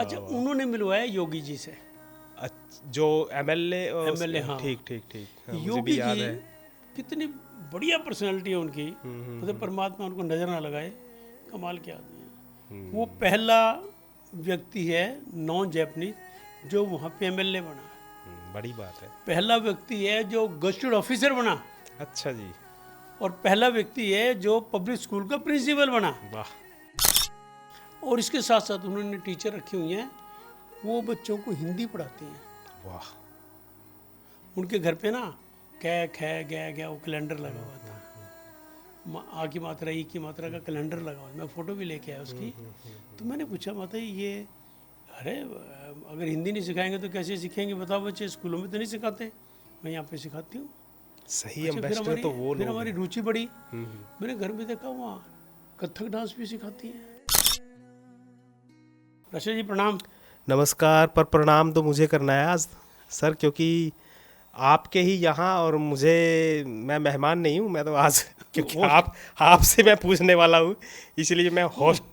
अच्छा, उन्होंने मिलवाया योगी जी से। जो एमएलए MLA, हाँ। ठीक ठीक ठीक, हाँ, मुझे योगी भी याद जी है। कितनी बढ़िया पर्सनालिटी है उनकी, मतलब परमात्मा उनको नजर ना लगाए, कमाल के आदमी है। वो पहला व्यक्ति है नॉन जैपनीज जो वहाँ पे MLA बना, बड़ी बात है। पहला व्यक्ति है जो गजटेड ऑफिसर बना, अच्छा जी, और पहला व्यक्ति है जो पब्लिक स्कूल का प्रिंसिपल बना। वाह। और इसके साथ साथ उन्होंने टीचर रखी हुई हैं, वो बच्चों को हिंदी पढ़ाती हैं। वाह। उनके घर पे ना कै खे गै गया वो कैलेंडर लगा हुआ था, आ की मात्रा ई की मात्रा का कैलेंडर लगा हुआ, मैं फ़ोटो भी लेके आया उसकी। तो मैंने पूछा माता जी ये, अरे अगर हिंदी नहीं सिखाएंगे तो कैसे सीखेंगे, बताओ, बच्चे स्कूलों में तो नहीं सिखाते, मैं यहाँ पे सिखाती हूँ। सही अच्छा, एम्बेसडर तो वो फिर लोग हमारी हैं। रुचि बढ़ी, मैंने घर में देखा वहाँ कथक डांस भी सिखाती हैं। रशा जी प्रणाम। नमस्कार। पर प्रणाम तो मुझे करना है आज सर, क्योंकि आपके ही यहाँ, और मैं मेहमान नहीं हूँ, मैं तो आज क्योंकि आपसे मैं पूछने वाला हूँ, इसलिए मैं होस्ट,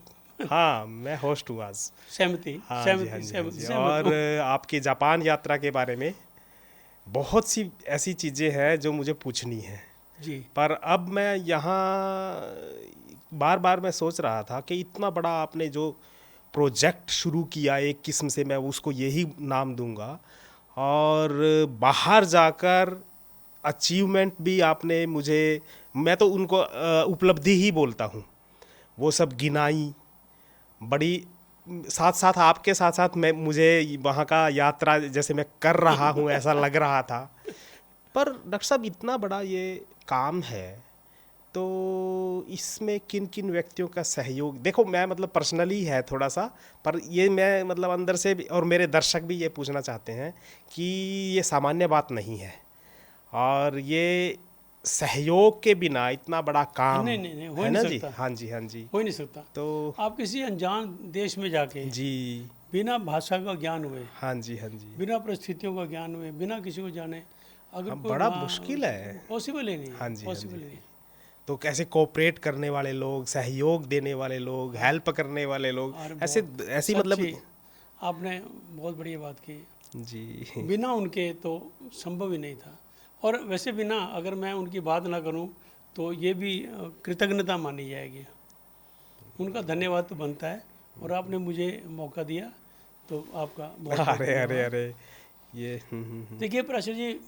हाँ मैं होस्ट हूँ आज। सहमति हाँ जी, हाँ सहमति जी, हाँ सहमति जी। सहमत और हूँ। आपकी जापान यात्रा के बारे में बहुत सी ऐसी चीज़ें हैं जो मुझे पूछनी है, जी पर अब मैं यहाँ बार बार मैं सोच रहा था कि इतना बड़ा आपने जो प्रोजेक्ट शुरू किया, एक किस्म से मैं उसको यही नाम दूंगा, और बाहर जाकर अचीवमेंट भी आपने मुझे, मैं तो उनको उपलब्धि ही बोलता हूँ, वो सब गिनाई बड़ी। साथ साथ आपके साथ साथ मैं, मुझे वहाँ का यात्रा जैसे मैं कर रहा हूँ ऐसा लग रहा था। पर डॉक्टर साहब, इतना बड़ा ये काम है, तो इसमें किन किन व्यक्तियों का सहयोग, देखो मैं मतलब पर्सनली है थोड़ा सा, पर ये मैं मतलब अंदर से भी, और मेरे दर्शक भी ये पूछना चाहते हैं कि ये सामान्य बात नहीं है, और ये सहयोग के बिना इतना बड़ा काम, नहीं नहीं नहीं, हो ही है नहीं ना जी? सकता, हाँ जी, हाँ जी। हो ही नहीं सकता। तो आप किसी अनजान देश में जाके जी, बिना भाषा का ज्ञान हुए, हाँ जी, हाँ जी, बिना परिस्थितियों का ज्ञान हुए, बिना किसी को जाने, अगर हाँ कोई बड़ा वहाँ, मुश्किल है। पॉसिबल ही नहीं हाँ है, जी, हाँ पॉसिबल जी। ही नहीं। तो कैसे कोऑपरेट करने वाले लोग, सहयोग देने वाले लोग, हेल्प करने वाले लोग, और ऐसे बहुत ऐसी मतलब। सच्ची, आपने बहुत बढ़िया बात की। जी, बिना उनके तो संभव ही नहीं था। और वैसे बिना, अगर मैं उनकी बात ना करूं तो ये भी कृतज्ञता मानी जाएगी। उनका धन्यवाद तो बनता है, और आपने मुझे मौका दिया तो आपका बहुत बहुत अरे अरे धन्यवाद। अरे, ये देखिए प्राशर जी,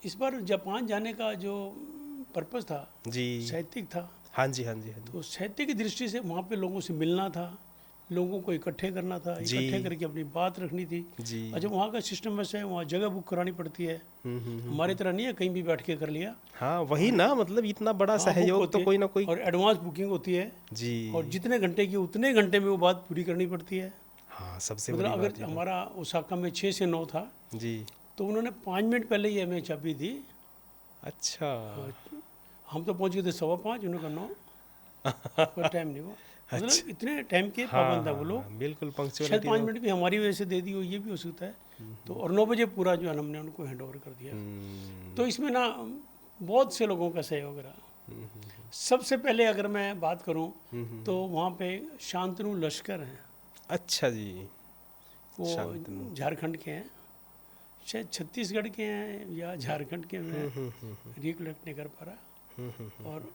इस बार जापान जाने का जो पर्पज़ था, जी, साहित्यिक था। हाँ जी, हाँ जी, हाँ तो साहित्य की दृष्टि से वहाँ पे लोगों से मिलना था, लोगों को इकट्ठे करना था, जी, इकट्ठे करके अपनी बात रखनी थी। जी, अच्छा, वहाँ का सिस्टम वैसे है, वहाँ जगह बुक करानी पड़ती है, हमारी तरह नहीं है कहीं भी बैठ के कर लिया। हाँ वही ना, मतलब इतना बड़ा हाँ, बुक सहयोग तो होती है, कोई ना कोई। और एडवांस बुकिंग होती है, जी, और जितने घंटे की उतने घंटे में वो बात पूरी करनी पड़ती है। हाँ सबसे मतलब बड़ी बात अगर ये तो। हमारा ओसाका में 6 से 9 था, जी, तो उन्होंने 5 मिनट पहले ही हमें चाबी दी। अच्छा, हाँ, हम तो पहुँच गए थे 5:15, उन्होंने कहा 9, कोई टाइम नहीं हुआ। मतलब अच्छा, इतने टाइम के हाँ पाबंद है हाँ वो लोग। हाँ, बिल्कुल शायद पंक्चुअलिटी 5 तो। मिनट भी हमारी वजह से दे दी हो, ये भी हो सकता है। तो और 9 बजे पूरा जो है हमने उनको हैंड ओवर कर दिया। तो इसमें ना बहुत से लोगों का सहयोग रहा। सबसे पहले अगर मैं बात करूं तो वहाँ पे शांतनु लश्कर हैं, अच्छा जी, वो शांतनु। झारखंड के हैं, शायद छत्तीसगढ़ के हैं या झारखंड के, मैं रिकलेक्ट नहीं कर पा रहा। और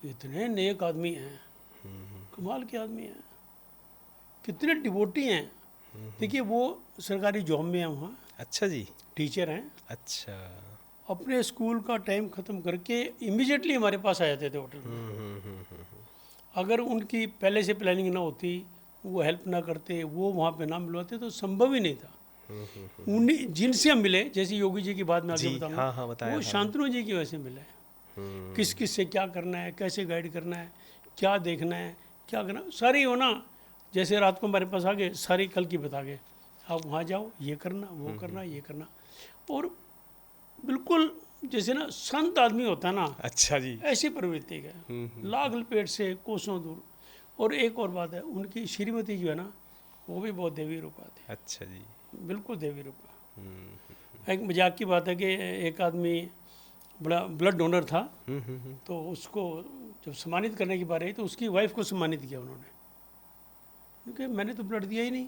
इतने नेक आदमी हैं, कमाल के आदमी हैं, कितने डिवोटी हैं। देखिए वो सरकारी जॉब में हैं, वहाँ अच्छा जी, टीचर हैं, अच्छा। अपने स्कूल का टाइम ख़त्म करके इमीडिएटली हमारे पास आ जाते थे होटल में। अगर उनकी पहले से प्लानिंग ना होती, वो हेल्प ना करते, वो वहाँ पे ना मिलवाते, तो संभव ही नहीं था। उन्हीं जिनसे हम मिले, जैसे योगी जी की बात मैं आगे जी, बताऊंगा, हाँ हाँ, बताया वो था आपने। शांतनु जी की वजह से मिले। किस किस से क्या करना है, कैसे गाइड करना है, क्या देखना है, क्या करना, सारी हो ना। जैसे रात को हमारे पास आ गए, सारी कल की बता गए, आप वहाँ जाओ, ये करना, वो करना, ये करना। और बिल्कुल जैसे ना संत आदमी होता है ना, अच्छा जी, ऐसी प्रवृत्ति का है, लाख लपेट से कोसों दूर। और एक और बात है, उनकी श्रीमती जो है ना, वो भी बहुत देवी रूपा थी, अच्छा जी, बिल्कुल देवी रूपा। एक मजाक की बात है कि एक आदमी बड़ा ब्लड डोनर था, तो उसको जब सम्मानित करने की बात आई तो उसकी वाइफ को सम्मानित किया उन्होंने। क्योंकि मैंने तो ब्लड दिया ही नहीं।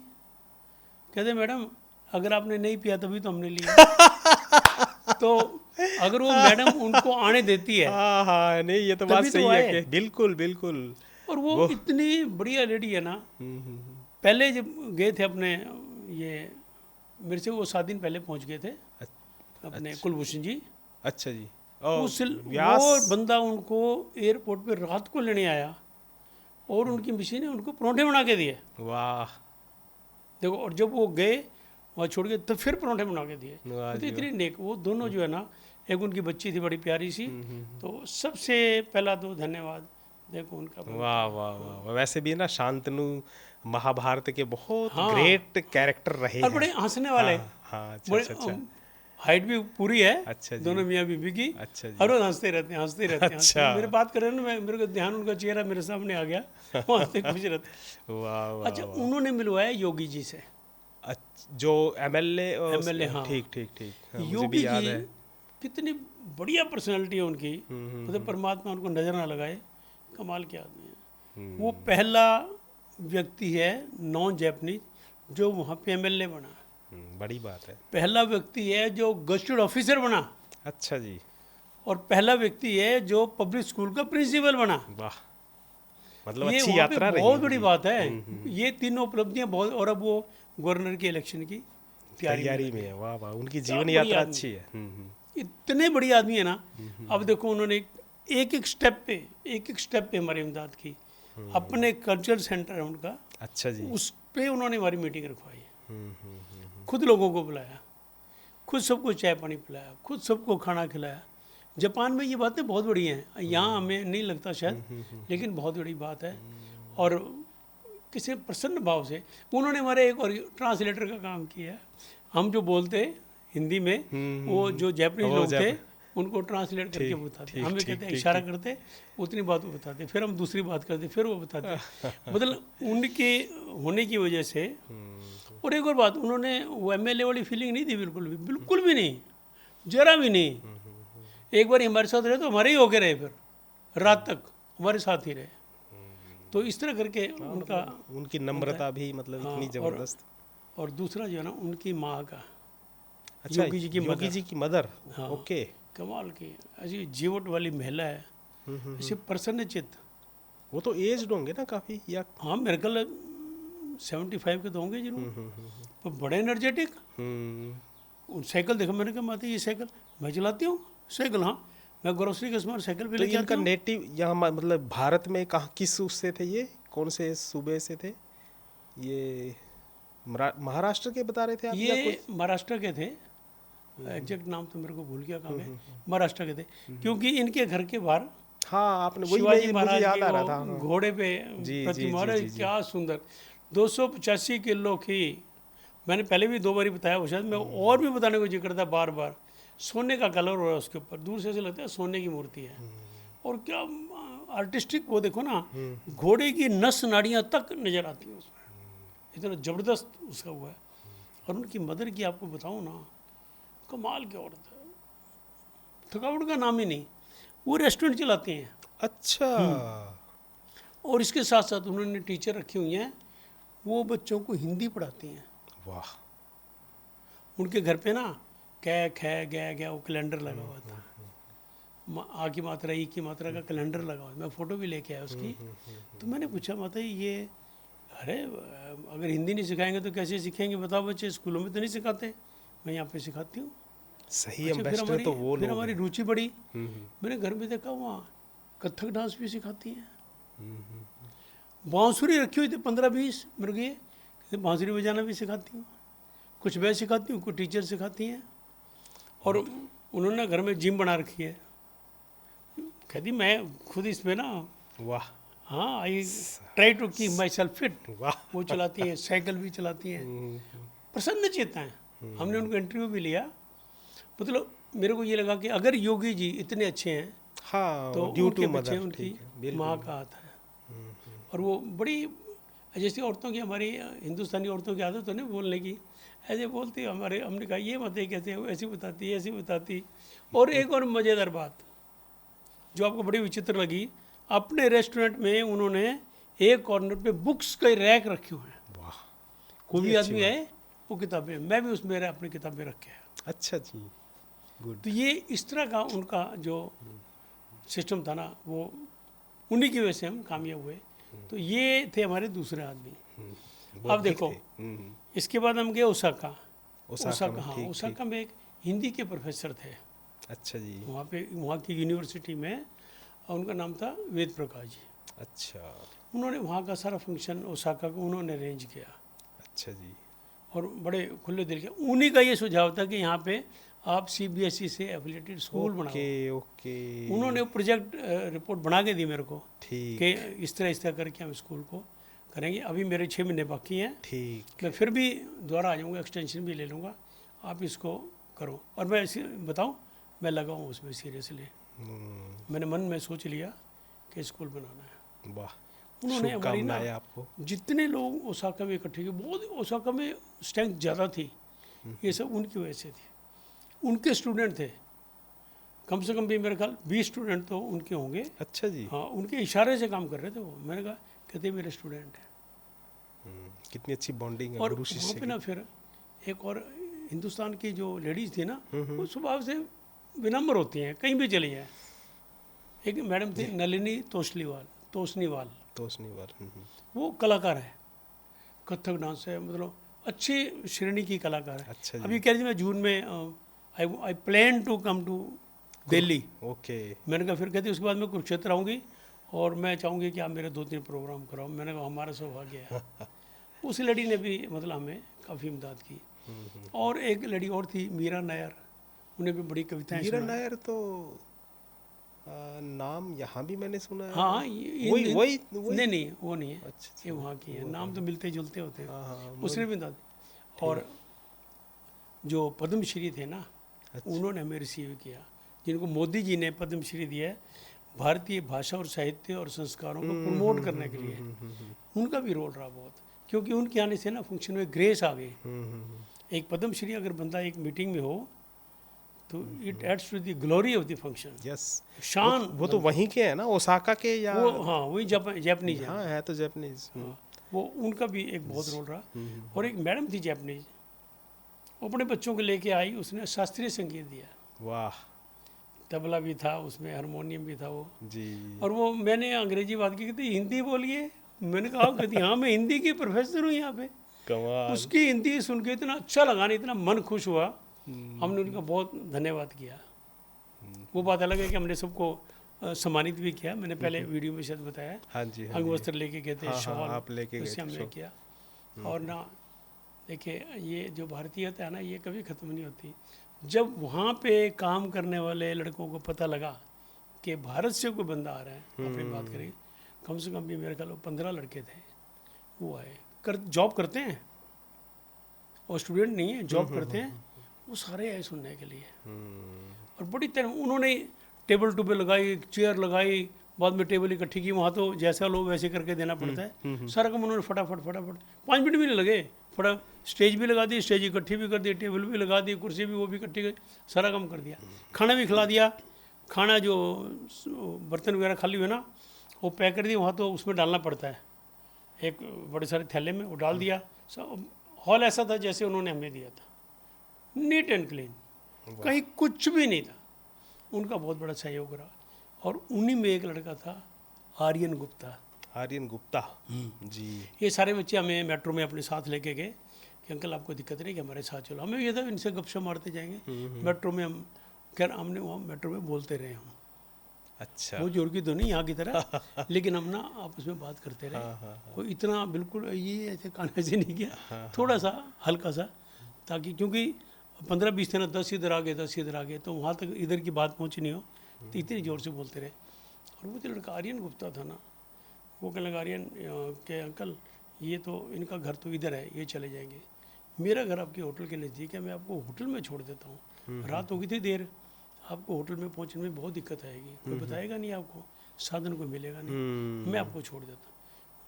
कहते मैडम अगर आपने नहीं पिया तभी तो हमने लिया। तो अगर वो मैडम उनको आने देती है हाँ हाँ, नहीं ये तो बात तभी तो सही है आए। कि बिल्कुल बिल्कुल। और वो इतनी बढ़िया लेडी है ना। पहले जब गए थे अपने ये, मेरे से वो 7 दिन पहले पहुंच गए थे अपने कुलभूषण जी। अच्छा जी। उस व्यास। वो बंदा उनको एयरपोर्ट पे रात को लेने आया और उनकी मिसी ने उनको परोंठे बना के दिए। वाह देखो, और जब वो गए वहाँ छोड़ के तो फिर परोंठे बना के दिए। वाह तो जी इतनी नेक वो दोनों जो है ना, एक उनकी बच्ची थी बड़ी प्यारी सी। तो सबसे पहला तो धन्यवाद देखो उनका। वाह वाह वाह। वैसे भी ना शांतनु महाभारत के बहुत हाँ। ग्रेट कैरेक्टर रहे और हैं। बड़े हंसने वाले। हाँ हाँ, अच्छा बड़े अच्छा अच्छा। हाइट भी पूरी है अच्छा जी। दोनों मियाँ बीबी की। अच्छा जी। हर रोज हंसते रहते हैं, हंसते रहते हैं, हंसते अच्छा। हैं। मेरे बात कर रहे हैं ना, मेरे को ध्यान उनका चेहरा मेरे सामने आ गया। वो हंसते खुश रहते। वाह वाह। अच्छा, उन्होंने मिलवाया योगी जी से। जो एमएलए। एमएलए, हाँ। ठीक ठीक ठीक, हाँ, मुझे योगी भी याद जी है। कितनी बढ़िया पर्सनालिटी है उनकी। मतलब परमात्मा उनको नजर ना लगाए, कमाल के आदमी है। वो पहला व्यक्ति है नॉन जैपनीज जो वहाँ पे एमएलए बना। बड़ी बात है। पहला व्यक्ति है जो गजटेड ऑफिसर बना। अच्छा जी। और पहला व्यक्ति है जो पब्लिक स्कूल का प्रिंसिपल बना। वाह, मतलब ये अच्छी वहाँ पे यात्रा रही बहुत है बड़ी उनकी। बात है। ये तीनों उपलब्धियां बहुत। और अब वो गवर्नर के इलेक्शन की तैयारी में है। वाह वाह, उनकी जीवन बड़ी यात्रा आदमी। अच्छी है। इतने बड़ी आदमी है ना। अब देखो उन्होंने एक एक स्टेप पे हमारी इमदाद की। अपने कल्चरल सेंटर है उनका, अच्छा जी। उस पे उन्होंने हमारी मीटिंग रखवाई। खुद लोगों को बुलाया, खुद सबको चाय पानी पिलाया, खुद सबको खाना खिलाया। जापान में ये बातें बहुत बड़ी हैं, यहाँ हमें नहीं लगता शायद, लेकिन बहुत बड़ी बात है। और किसी प्रसन्न भाव से उन्होंने हमारे एक और ट्रांसलेटर का काम किया है। हम जो बोलते हिंदी में, वो जो जैपनीज लोग थे उनको ट्रांसलेट करके बताते। हमें कहते हैं इशारा करते, उतनी बात वो बताते, फिर हम दूसरी बात करते, फिर वो बताते। मतलब उनके होने की वजह से। और एक और बात, उन्होंने वो एमएलए वाली फीलिंग नहीं थी, बिल्कुल भी नहीं, जरा भी नहीं। एक बार हमारे साथ रहे तो हमारे ही होके रहे, फिर रात तक हमारे साथ ही रहे। तो इस तरह करके उनका, उनकी नम्रता भी मतलब इतनी जबरदस्त। और दूसरा जो है ना उनकी माँ का, अच्छा, योगी जी की मदर। हाँ, ओके। कमाल की ऐसी जीवट वाली महिला है, ऐसे प्रसन्न चित्त। वो तो एज्ड होंगे ना काफी, या? हाँ, मेरे ख्याल 75 के तो होंगे जरूर, पर बड़े एनर्जेटिक। साइकिल देखो, मैंने कहा माता ये साइकिल मैं चलाती हूँ। साइकिल, हाँ, मैं ग्रोसरी का सामान साइकिल पे तो लेके इनका आती हूँ। नेटिव यहाँ मतलब भारत में कहाँ, किस उससे थे ये, कौन से सूबे से थे ये? महाराष्ट्र के बता रहे थे आप या ये कोई? महाराष्ट्र के थे, एग्जैक्ट नाम तो मेरे को भूल गया कहाँ गए। महाराष्ट्र के थे, क्योंकि इनके घर के बाहर हाँ, आपने वही शिवाजी मुझे महाराज याद की आ रहा वो था। हाँ। घोड़े पे जी, प्रतिमा, जी, अरे जी, जी। क्या सुंदर, 285 किलो की। मैंने पहले भी 2 बार बताया, वो शायद मैं और भी बताने को जिक्र था बार बार। सोने का कलर हो रहा है उसके ऊपर, दूर से ऐसे लगता है सोने की मूर्ति है। और क्या आर्टिस्टिक, वो देखो ना, घोड़े की नस नाड़ियाँ तक नजर आती है उसमें, इतना जबरदस्त उसका हुआ है। और उनकी मदर की आपको बताऊँ ना, कमाल की औरत है, थकावट का नाम ही नहीं। वो रेस्टोरेंट चलाते हैं। अच्छा। और इसके साथ साथ उन्होंने टीचर रखी हुई हैं, वो बच्चों को हिंदी पढ़ाती हैं। वाह। उनके घर पे ना कै खे गया गया वो कैलेंडर लगा हुआ था। आ की मात्रा, ई की मात्रा का कैलेंडर लगा हुआ। मैं फ़ोटो भी लेके आया उसकी। तो मैंने पूछा माता ये, अरे अगर हिंदी नहीं सिखाएंगे तो कैसे सीखेंगे बताओ, बच्चे स्कूलों में तो नहीं सिखाते, मैं यहाँ पे सिखाती हूँ। सही अच्छा, एम्बेसडर तो वो फिर लोग हमारी हैं। रुचि बढ़ी। मैंने घर में देखा वहाँ कथक डांस भी सिखाती हैं। बांसुरी रखी हुई थी 15-20 मेरे को, ये बांसुरी बजाना भी सिखाती हूँ। कुछ मैं सिखाती हूँ, कुछ टीचर सिखाती हैं। और उन्होंने घर में जिम बना रखी है। कहती मैं खुद इसमें ना, वाह। हाँ, I try to keep myself fit. वाह। वो चलाती हैं, साइकिल भी चलाती हैं, प्रसन्न चेता हैं। हमने उनको इंटरव्यू भी लिया। मतलब मेरे को ये लगा कि अगर योगी जी इतने अच्छे हैं, हाँ, तो ड्यू उनके टू पीछे मदर, उनकी ठीक है, बिल्कुल। माँ का हाथ है। और वो बड़ी, जैसे औरतों की, हमारी हिंदुस्तानी औरतों की आदत है ना बोलने की, ऐसे बोलती हमारे, हमने कहा ये मत कैसे, ऐसी बताती, ऐसी बताती। और एक और मज़ेदार बात जो आपको बड़ी विचित्र लगी, अपने रेस्टोरेंट में उन्होंने एक कॉर्नर पे बुक्स के रैक रखे हुए हैं। कोई ये भी अच्छी आदमी बात। आए वो किताबें, मैं भी उसमें मेरे अपनी किताबें रखे हैं। अच्छा जी, गुड। तो ये इस तरह का उनका जो सिस्टम था ना, वो उन्हीं की वजह से हम कामयाब हुए। तो ये थे हमारे दूसरे आदमी। अब बौद्धिक देखो, थे। इसके बाद हम गए ओसाका। ओसाका में, हाँ, ठीक ठीक। ओसाका में एक हिंदी के प्रोफेसर थे। अच्छा जी। वहाँ पे वहाँ की यूनिवर्सिटी में, और उनका नाम था वेद प्रकाश जी। अच्छा। उन्होंने वहाँ का सारा फंक्शन ओसाका को उन्होंने अरेंज किया, अच्छा जी। और बड़े खुले दिल के। उन्हीं का ये सुझाव था कि यहाँ पे आप सीबीएसई से एफिलिएटेड स्कूल बनाओ। Okay okay. उन्होंने प्रोजेक्ट रिपोर्ट बना के दी मेरे को कि ठीक इस तरह करके हम स्कूल को करेंगे। अभी मेरे 6 महीने बाकी हैं, ठीक। मैं फिर भी दोबारा आ जाऊँगा, एक्सटेंशन भी ले लूँगा, आप इसको करो। और मैं बताऊँ, मैं लगाऊँ उसमें सीरियसली। मैंने मन में सोच लिया कि स्कूल बनाना है। वाह, उन्होंने हमारी ना शुभकामनाएं आपको। जितने लोग ओसाका में इकट्ठे किए, बहुत ओसाका में स्ट्रेंथ ज़्यादा थी, ये सब उनकी वजह से थी। उनके स्टूडेंट थे, कम से कम भी मेरे ख्याल 20 स्टूडेंट तो उनके होंगे। अच्छा जी। हाँ, उनके इशारे से काम कर रहे थे वो। मैंने कहा, कहते मेरे स्टूडेंट हैं। कितनी अच्छी बॉन्डिंग है और गुरु वहाँ शिष्य पे की। ना फिर एक और, हिंदुस्तान की जो लेडीज़ थी ना, वो स्वभाव से विनम्र होती हैं, कहीं भी चली जाए। एक मैडम थी नलिनी तोसनीवाल। तोसनीवाल। वो कलाकार है, कथक डांस है, मतलब अच्छी श्रेणी की कलाकार है। अच्छा जी। अभी कह रही थी मैं जून में I plan to come to Delhi. Okay. मैंने कहा फिर, कहती उसके बाद मैं कुरुक्षेत्र आऊँगी और मैं चाहूँगी कि आप मेरे 2-3 प्रोग्राम कराओ। मैंने कहा हमारा सौभाग्य है। उस लड़ी ने भी मतलब हमें काफ़ी इमदाद की। और एक लड़ी और थी, मीरा नायर, उन्हें भी बड़ी कविताएं मीरा सुनाई। नायर तो नाम यहाँ भी मैंने सुना है। हाँ, वही वही वही। नहीं नहीं, वो नहीं है, अच्छा ये अच्छा। वहाँ की है। नाम तो मिलते जुलते होते हैं। हाँ हाँ, उसने भी इमदाद। और जो पद्मश्री थे ना, अच्छा। उन्होंने हमें रिसीव किया, जिनको मोदी जी ने पद्मश्री दिया है भारतीय भाषा और साहित्य और संस्कारों को प्रमोट करने के लिए। उनका भी रोल रहा बहुत, क्योंकि उनके आने से ना फंक्शन में ग्रेस आ गई। एक पद्मश्री अगर बंदा एक मीटिंग में हो तो it adds to the glory of the function. Yes. शान वो तो वहीं के हैं ना, ओसाका के या। वो, हाँ, वही जापानीज है। हाँ, है तो जापानीज। हाँ, वो उनका भी एक बहुत रोल रहा। और एक मैडम थी जापानीज, वो अपने बच्चों को लेके आई, उसने शास्त्रीय संगीत दिया, वाह तबला भी था उसमें, हारमोनियम भी था वो। जी। और वो, मैंने अंग्रेजी बात की, कहती हिंदी बोलिए। मैंने कहा, कहती हाँ मैं हिंदी की प्रोफेसर हूँ यहाँ पे। कमाल। उसकी हिंदी सुन के इतना अच्छा लगा ना, इतना मन खुश हुआ, हमने उनका बहुत धन्यवाद किया। वो बात अलग है कि हमने सबको सम्मानित भी किया। मैंने पहले वीडियो में शायद बताया, हाँ जी हाँ अंग जी। वस्त्र लेके गए थे, हाँ हाँ, शॉल, आप लेके गए उससे थे हमने शॉल। किया। और ना देखिए, ये जो भारतीयता है ना, ये कभी ख़त्म नहीं होती। जब वहाँ पे काम करने वाले लड़कों को पता लगा कि भारत से कोई बंदा आ रहा है, अपनी बात करें, कम से कम भी मेरे ख्याल 15 लड़के थे, वो आए, जॉब करते हैं और स्टूडेंट नहीं है, जॉब करते हैं, वो सारे आए सुनने के लिए। और बड़ी तरह उन्होंने टेबल टूबल लगाई, चेयर लगाई, बाद में टेबल इकट्ठी की। वहाँ तो जैसा लो वैसे करके देना पड़ता है। सारा काम उन्होंने फटाफट 5 मिनट भी नहीं लगे, फटा स्टेज भी लगा दी, स्टेज इकट्ठी भी कर दी, टेबल भी लगा दी, कुर्सी भी वो भी इकट्ठी कर, सारा काम कर दिया। खाना भी खिला दिया। खाना जो बर्तन वगैरह खाली हुए ना, वो पैक कर दिया। वहाँ तो उसमें डालना पड़ता है, एक बड़े सारे थैले में वो डाल दिया। हॉल ऐसा था जैसे उन्होंने हमें दिया था, नीट एंड क्लीन, कहीं कुछ भी नहीं था। उनका बहुत बड़ा सहयोग रहा। और उन्हीं में एक लड़का था, आर्यन गुप्ता। आर्यन गुप्ता जी। ये सारे बच्चे हमें मेट्रो में अपने साथ लेके गए कि अंकल आपको दिक्कत नहीं कि हमारे साथ चलो। हमें ये था इनसे गपशप मारते जाएंगे मेट्रो में। हम खैर हमने वहाँ मेट्रो में बोलते रहे हम, अच्छा। वो जोर की तो नहीं यहाँ की तरह, लेकिन हम ना आपस में बात करते रहे। कोई इतना बिल्कुल ये ऐसे कान ऐसे नहीं किया, थोड़ा सा हल्का सा, ताकि क्योंकि 15-20 थे ना, 10 इधर आ गए 10 इधर आ गए, तो वहाँ तक इधर की बात पहुँची नहीं हो, तो इतनी ज़ोर से बोलते रहे। और वो जो लड़का आर्यन गुप्ता था ना, वो कहने लगा, आर्यन के अंकल ये तो इनका घर तो इधर है, ये चले जाएंगे, मेरा घर आपके होटल के नज़दीक है, मैं आपको होटल में छोड़ देता हूँ। रात हो गई थी देर, आपको होटल में पहुँचने में बहुत दिक्कत आएगी, कोई बताएगा नहीं आपको, साधन कोई मिलेगा नहीं, मैं आपको छोड़ देता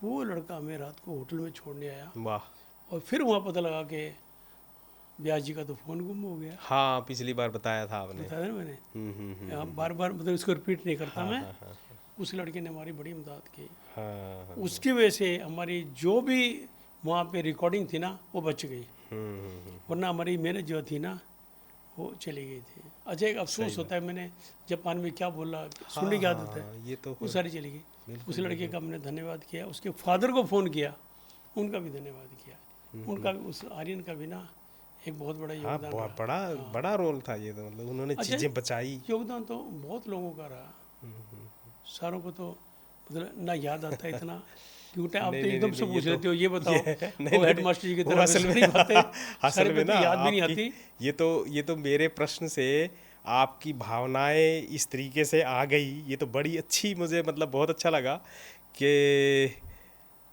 हूँ। वो लड़का हमें रात को होटल में छोड़ने आया। वाह। और फिर वहाँ पता लगा कि व्यास जी का तो फ़ोन गुम हो गया। हाँ, पिछली बार बताया था आपने। बताया ना मैंने, बार बार मतलब इसको रिपीट नहीं करता मैं। उस लड़के ने हमारी बड़ी मदद की। हाँ उसकी वजह से हमारी जो भी वहाँ पे रिकॉर्डिंग थी ना वो बच गई, वरना हमारी मेहनत जो थी ना वो चली गई थी। अच्छा एक अफसोस होता है, मैंने जापान में क्या बोला सुनने की आदत है, ये तो वो सारी चली गई। उस लड़के का मैंने धन्यवाद किया, उसके फादर को फ़ोन किया, उनका भी धन्यवाद किया, उनका भी, उस आर्यन का भी ना एक बहुत बड़ा हाँ, योगदान रहा। बड़ा बड़ा रोल था ये तो, मतलब उन्होंने अच्छा, चीजें बचाई। योगदान तो बहुत लोगों का रहा, सारों को तो मतलब ना याद आता है इतना क्योंकि आप नहीं तो नहीं एकदम नहीं से नहीं, पूछ ये लेते हो, ये बताओ नहीं वो हेड नहीं, मास्टर जी की वो तरह असल में सारी बातें असल सारी में बातें ना याद भी नहीं आपकी, आती। ये तो मेरे प्रश्न से आपकी भावनाएं इस तरीके से आ गई, ये तो बड़ी अच्छी, मुझे मतलब बहुत अच्छा लगा कि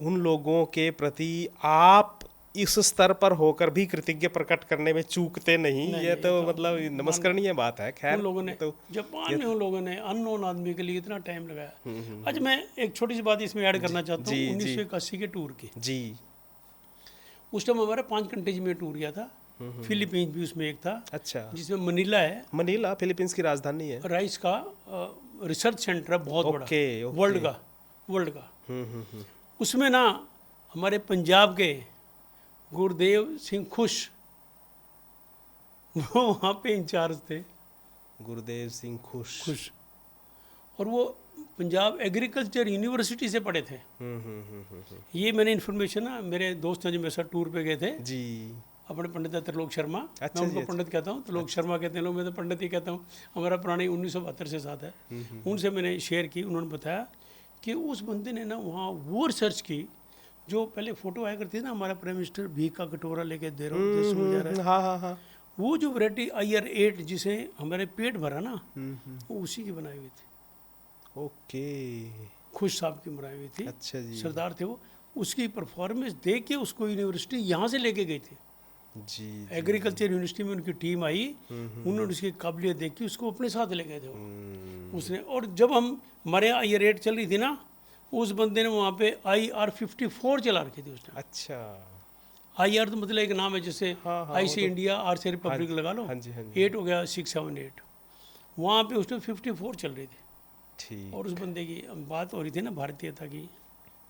उन लोगों के प्रति आप इस स्तर पर होकर भी कृतज्ञ प्रकट करने में चूकते नहीं, नहीं ये नहीं, ये तो तो मतलब मान, नमस्करणीय बात है। उन खैर लोगों ये ने तो जापान ये में तो उन लोगों ने अननोन आदमी के लिए इतना टाइम लगाया। आज मैं एक छोटी सी बात इसमें ऐड करना चाहता हूँ, जी जी 1981 के टूर की। जी। उस टाइम हमारा 5 कंट्रीज में टूर गया था, फिलीपींस भी उसमें एक था, अच्छा, जिसमें मनीला है, मनीला फिलीपींस की राजधानी है। राइस का रिसर्च सेंटर है बहुत बड़ा, ओके ओके। वर्ल्ड का। उसमें ना हमारे पंजाब के गुरदेव सिंह खुश वो वहाँ पे इंचार्ज थे, गुरुदेव सिंह खुश। खुश, और वो पंजाब एग्रीकल्चर यूनिवर्सिटी से पढ़े थे। ये मैंने इन्फॉर्मेशन ना, मेरे दोस्त हैं जो मेरे साथ टूर पे गए थे, जी। अपने पंडित है त्रिलोक शर्मा, अच्छा मैं जी, उनको अच्छा। पंडित कहता हूँ, त्रिलोक शर्मा कहते हैं लोग, मैं तो पंडित ही कहता हूँ, हमारा पुराने 1972 से साथ है। उनसे मैंने शेयर की, उन्होंने बताया कि उस बंदे ने ना वहाँ वो रिसर्च की, जो पहले फोटो आया करती थी ना, हमारा प्राइम मिनिस्टर भी का कटोरा लेके दे रहा हूँ देशों में जा रहा है, हाँ हाँ हाँ। वो जो वैरायटी IR8 जिसे हमारे पेट भरा ना, वो उसी की बनाई हुई थी, ओके। खुश साहब की बनाई हुई थी, अच्छा जी। सरदार थे वो। उसकी परफॉर्मेंस देख के उसको यूनिवर्सिटी यहाँ से लेके गई थी, जी एग्रीकल्चर यूनिवर्सिटी में उनकी टीम आई, उन्होंने उसकी काबिलियत देखी, उसको अपने साथ ले गए थे वो उसने। और जब हम हमारे यहाँ IR8 चल रही थी ना, उस बंदे ने वहाँ पे IR54 चला रखी थी उसने। अच्छा। IR तो मतलब एक नाम है, जैसे हाँ हाँ, I वो से तो इंडिया, R से रिपब्लिक लगा लो, हाँ जी हाँ जी। 8 हो गया, 6 7 8, वहाँ पे उसने 54 चल रही थी। ठीक। और उस बंदे की बात हो रही थी ना भारतीयता की,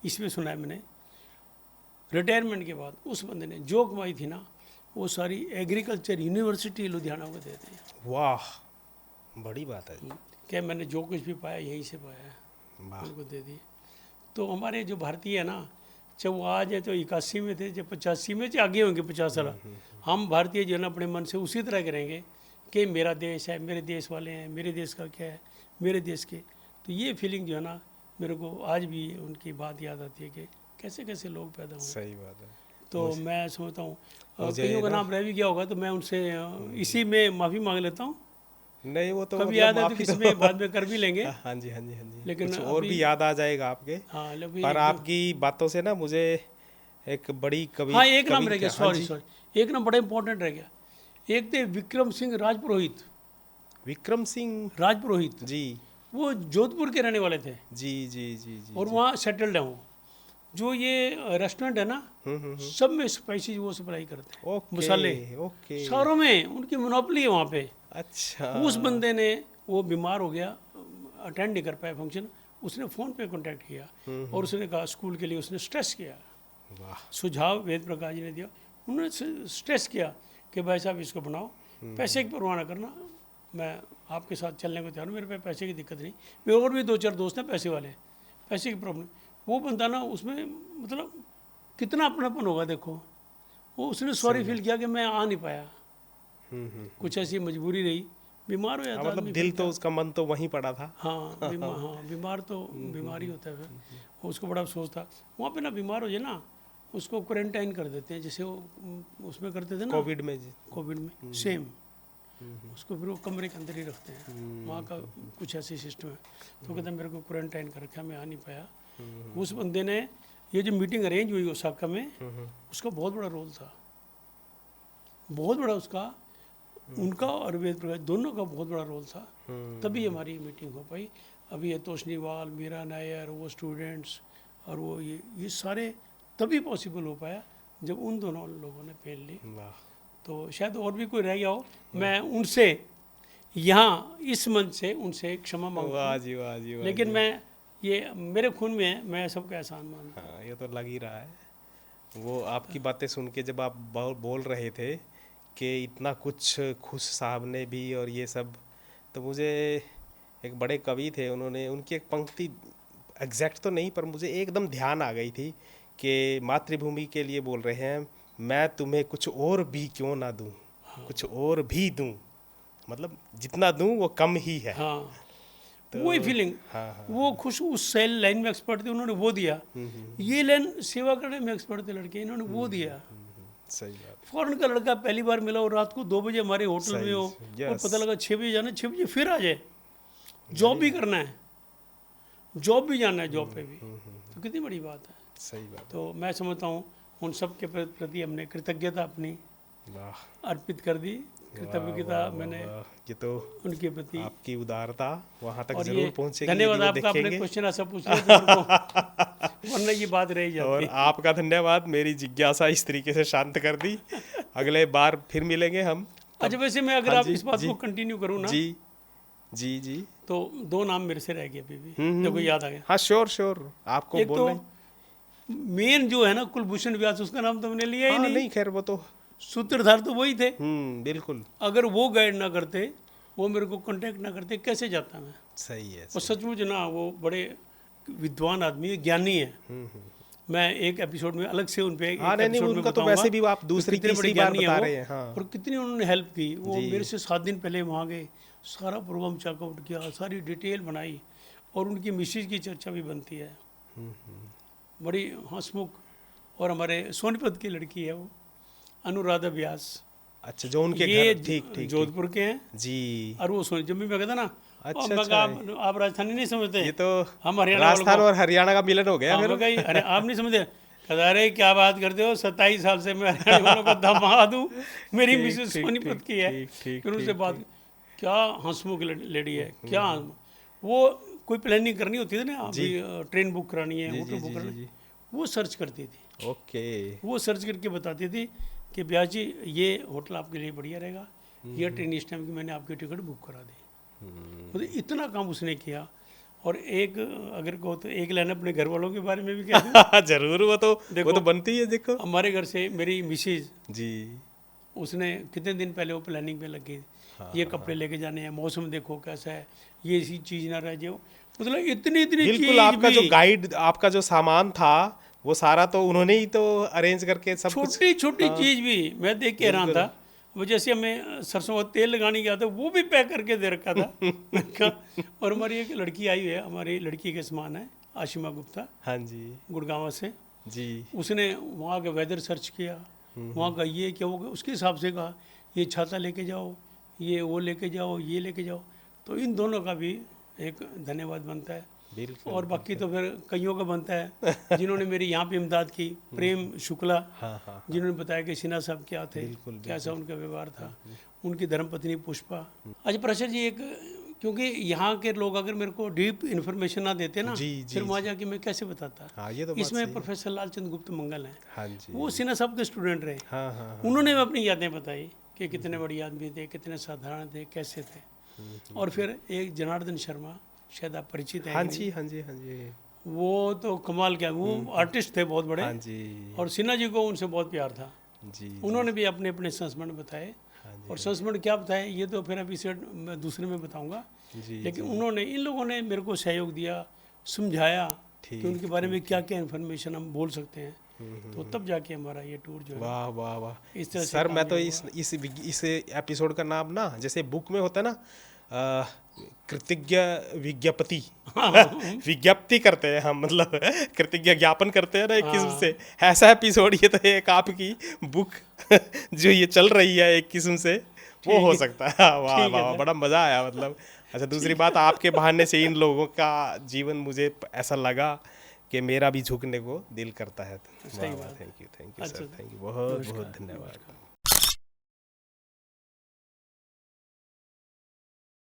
इसमें सुना है मैंने, रिटायरमेंट के बाद उस बंदे ने जो कमाई थी ना, वो सारी एग्रीकल्चर यूनिवर्सिटी लुधियाना को देते हैं। वाह, बड़ी बात है। क्या मैंने जो कुछ भी पाया यहीं से पाया है, वाह। उनको दे दी। तो हमारे जो भारतीय है ना, चाहे वो आज है तो 81 में थे, चाहे 85 में, चाहे आगे होंगे 50 साल, हम भारतीय जो है ना अपने मन से उसी तरह करेंगे कि मेरा देश है, मेरे देश वाले हैं, मेरे देश का क्या है, मेरे देश के। तो ये फीलिंग जो है ना, मेरे को आज भी उनकी बात याद आती है कि कैसे कैसे लोग पैदा हुए। सही बात है। तो मैं समझता हूँ मुझे कईयों का ना- नाम रह भी गया होगा, तो मैं उनसे इसी में माफ़ी मांग लेता हूँ। नहीं, वो तो कभी मतलब याद है तो माफी किसी में बाद में कर भी लेंगे, हाँ जी हाँ जी हाँ जी, लेकिन कुछ और अभी भी याद आ जाएगा आपके। हाँ अभी पर आपकी बातों से ना मुझे एक बड़ी कवि, हाँ एक नाम रह गया, हाँ सॉरी जी। सॉरी, एक नाम बड़ा इंपॉर्टेंट रह गया। एक थे विक्रम सिंह राजपुरोहित, विक्रम सिंह। राजपुरोहित, जी वो जोधपुर के रहने वाले थे जी जी जी जी। और वहाँ सेटल्ड हैं वो। जो ये रेस्टोरेंट है ना, सब में स्पाइसी वो सप्लाई करते हैं, ओके मसाले ओके। शहरों में उनकी मोनोपोली है वहाँ पे। अच्छा। उस बंदे ने, वो बीमार हो गया, अटेंड नहीं कर पाया फंक्शन, उसने फ़ोन पे कांटेक्ट किया और उसने कहा, स्कूल के लिए उसने स्ट्रेस किया, वाह। सुझाव वेद प्रकाश जी ने दिया, उन्होंने स्ट्रेस किया कि भाई साहब इसको बनाओ, पैसे की परवाह ना करना, मैं आपके साथ चलने को तैयार हूँ, मेरे पे पैसे की दिक्कत नहीं, मेरे और भी 2 4 दोस्त हैं पैसे वाले, पैसे की प्रॉब्लम। वो बंदा ना उसमें मतलब कितना अपनापन होगा देखो, वो उसने सॉरी फील किया कि मैं आ नहीं पाया, कुछ ऐसी मजबूरी रही, बीमार हो हाँ, जाता मतलब आदमी दिल फिर तो क्या। उसका, मन तो वहीं पड़ा था। हाँ बीमार तो बीमारी होता है फिर, उसको बड़ा अफसोस था। वहाँ पे ना बीमार हो जाए ना, उसको क्वारंटाइन कर देते हैं, जैसे वो उसमें करते थे ना कोविड में जी। कोविड में, सेम उसको फिर वो कमरे के अंदर ही रखते हैं, वहाँ का कुछ ऐसे सिस्टम है। तो कहते हैं मेरे को क्वारंटाइन कर रखा, मैं आ नहीं पाया। उस बंदे ने, ये जो मीटिंग अरेंज हुई ओसाका में, उसका बहुत बड़ा रोल था, बहुत बड़ा उसका, उनका और वेद प्रकाश दोनों का बहुत बड़ा रोल था, तभी हमारी मीटिंग हो पाई। अभी ये तोशनीवाल, मीरा नायर, वो स्टूडेंट्स और वो ये सारे तभी पॉसिबल हो पाया जब उन दोनों लोगों ने पेन ली। वाह। तो शायद और भी कोई रह गया हो, मैं उनसे यहाँ इस मंच से उनसे क्षमा मांगता वाह हूँ, जी वाह जी वाह लेकिन जी। मैं, ये मेरे खून में है, मैं सबका एहसान मानता हूँ। हाँ, ये तो लग ही रहा है। वो आपकी बातें सुन के जब आप बोल रहे थे कि इतना कुछ खुश साहब ने भी और ये सब, तो मुझे एक बड़े कवि थे, उन्होंने उनकी एक पंक्ति एग्जैक्ट तो नहीं पर मुझे एकदम ध्यान आ गई थी कि मातृभूमि के लिए बोल रहे हैं, मैं तुम्हें कुछ और भी क्यों ना दूं, कुछ और भी दूं, मतलब जितना दूं वो कम ही है। हाँ, वही फीलिंग। हाँ वो खुश उस सेल लाइन में एक्सपर्ट थे, उन्होंने वो दिया। ये लाइन सेवा करने में एक्सपर्ट थे लड़के, इन्होंने वो दिया। सही बात। फॉरेन का लड़का पहली बार मिला और रात को 2 बजे हमारे होटल में हो, और yes. पता लगा 6 बजे जाना, 6 बजे फिर आ जाए, जॉब भी करना है, जॉब भी जाना है, जॉब पे भी, तो कितनी बड़ी बात है। सही बात। तो मैं समझता हूँ उन सब के प्रति हमने कृतज्ञता अपनी वाह, अर्पित कर दी। कृतज्ञता मैंने ये तो उनके प्रति, आपकी उदारता वहाँ तक और जरूर ये पहुँचेगी, धन्यवाद यदि वो आपका, आपने देखेंगे। क्वेश्चन ऐसा पूछ लिया था मेरे को, वरना ये बात रह ही और जाती। आपका धन्यवाद, मेरी जिज्ञासा इस तरीके से शांत कर दी। अगले बार फिर मिलेंगे हम। अच्छा, वैसे मैं अगर हाँ आप जी, इस बात जी, को कंटिन्यू करूँ ना, जी जी जी, तो 2 नाम मेरे से रह गए अभी भी, देखो याद आ गया। हाँ श्योर श्योर, आपको एक बोलना तो मेन जो है ना कुलभूषण व्यास, उसका नाम तो मैंने लिया ही हाँ, नहीं। नहीं खैर वो तो सूत्रधार तो वही थे। बिल्कुल अगर वो गाइड ना करते, वो मेरे को कांटेक्ट ना करते, कैसे जाता मैं। सही है। और सचमुच ना वो बड़े विद्वान आदमी है, ज्ञानी है। मैं एक एपिसोड में अलग से उन पे एक हाँ नहीं एपिसोड में उनका तो बताऊंगा वैसे भी आप दूसरी कितने बड़े तीसरी बार ज्ञानी है बता वो, रहे हैं। हाँ और कितनी उन्होंने हेल्प की। वो मेरे से 7 दिन पहले वहाँ गए, सारा प्रोग्राम चेकआउट किया, सारी डिटेल बनाई, और उनकी मिसेज की चर्चा भी बनती है। बड़ी हंसमुख, और हमारे सोनीपत की लड़की है वो, अनुराधा व्यास। अच्छा, जो उनके ये घर, ठीक ठीक जोधपुर के हैं, जी। और वो सोनी, जब भी मैं कहता ना, अच्छा, और मैं अच्छा, कहा, आप राजस्थानी नहीं समझते, ये तो हम हरियाणा वालों राजस्थान को, और हरियाणा का मिलन हो गया हाँ, फिर। मैं कही, अरे आप नहीं समझते, कहता अरे क्या बात करते हो, 27 साल से मैं हरियाणा वालों को दामाद हूँ, मेरी ठीक, मिसेज ठीक, सोनीपत की है। ठीक, ठीक, फिर उससे ठीक, बात, क्या हंसमुख लेडी है, क्या वो कोई प्लानिंग करनी होती थी ना, अभी ट्रेन बुक करानी है, होटल बुक करानी है, वो सर्च करती थी। ओके, वो सर्च करके बताती थी कि ब्यास जी ये होटल आपके लिए बढ़िया रहेगा, ये ट्रेन इस टाइम की मैंने आपकी टिकट बुक करा दी। मतलब इतना काम उसने किया। और एक अगर कहो तो एक लाइन अपने घर वालों के बारे में भी कह दूं। जरूर, वो तो बनती है। देखो हमारे घर से मेरी मिसेज, जी, उसने कितने दिन पहले वो प्लानिंग पे लगी, ये कपड़े लेके जाने हैं, मौसम देखो कैसा है, ये ऐसी चीज़ ना रह जाओ, मतलब इतनी इतनी बिल्कुल। चीज आपका भी, जो गाइड, आपका जो सामान था, वो सारा तो उन्होंने ही तो अरेंज करके सब कुछ। छोटी छोटी चीज भी मैं देख के हैरान था। वो जैसे हमें सरसों का तेल लगाने गया था, वो भी पैक करके दे रखा था। मैं कहा, और हमारी एक लड़की आई हुई है, हमारी लड़की के समान है, आशिमा गुप्ता, हाँ जी गुड़गांव से। जी, उसने वहाँ का वेदर सर्च किया, वहाँ का ये क्या होगा, उसके हिसाब से कहा ये छाता लेके जाओ, ये वो लेके जाओ, ये लेके जाओ। तो इन दोनों का भी एक धन्यवाद बनता है। बिल्कुल। और बाकी तो फिर कईयों का बनता है जिन्होंने मेरी यहाँ पे इमदाद की। प्रेम शुक्ला, हाँ, जिन्होंने बताया कि सिन्हा साहब क्या थे, कैसा उनका व्यवहार था। उनकी धर्मपत्नी पुष्पा। अच्छा प्रसाद जी, एक क्योंकि यहाँ के लोग अगर मेरे को डीप इन्फॉर्मेशन ना देते ना, फिर वहाँ जाके मैं कैसे बताता। हाँ, ये तो बात इसमें सही है। प्रोफेसर लालचंद गुप्त मंगल हैं, हाँ जी, वो सिन्हा साहब के स्टूडेंट रहे। हाँ, उन्होंने अपनी यादें बताई कि कितने बड़ी आदमी थे, कितने साधारण थे, कैसे थे। और फिर एक जनार्दन शर्मा, शायद आप परिचित हैं। हाँ जी, हाँ जी, हाँ जी, वो तो कमाल क्या, वो आर्टिस्ट थे बहुत बड़े। हाँ जी, और सिन्हा जी को उनसे बहुत प्यार था। जी, उन्होंने भी अपने अपने संस्मरण बताए। और संस्मरण क्या बताए ये तो फिर अभी से मैं दूसरे में बताऊंगा। जी, लेकिन उन्होंने, इन लोगों ने मेरे को सहयोग दिया, समझाया कि उनके बारे में क्या क्या इन्फॉर्मेशन हम बोल सकते हैं। तो तब जाके हमारा ये टूर जो है, वाह वाह वाह। इस तरह से सर, मैं तो कामयाब इस एपिसोड का नाम ना, जैसे बुक में होता है ना, कृतज्ञ विज्ञप्ति, विज्ञप्ति करते हैं हम, मतलब कृतज्ञ ज्ञापन करते हैं ना एक किस्म से, ऐसा एपिसोड ये तो एक आपकी बुक जो ये चल रही है एक किस्म से, वो हो सकता है। वाह वाह, बड़ा मज़ा आया मतलब। अच्छा, दूसरी बात, आपके बहाने से इन लोगों का जीवन मुझे ऐसा लगा कि मेरा भी झुकने को दिल करता है। सही बात। Thank you sir, thank you, बहुत बहुत धन्यवाद।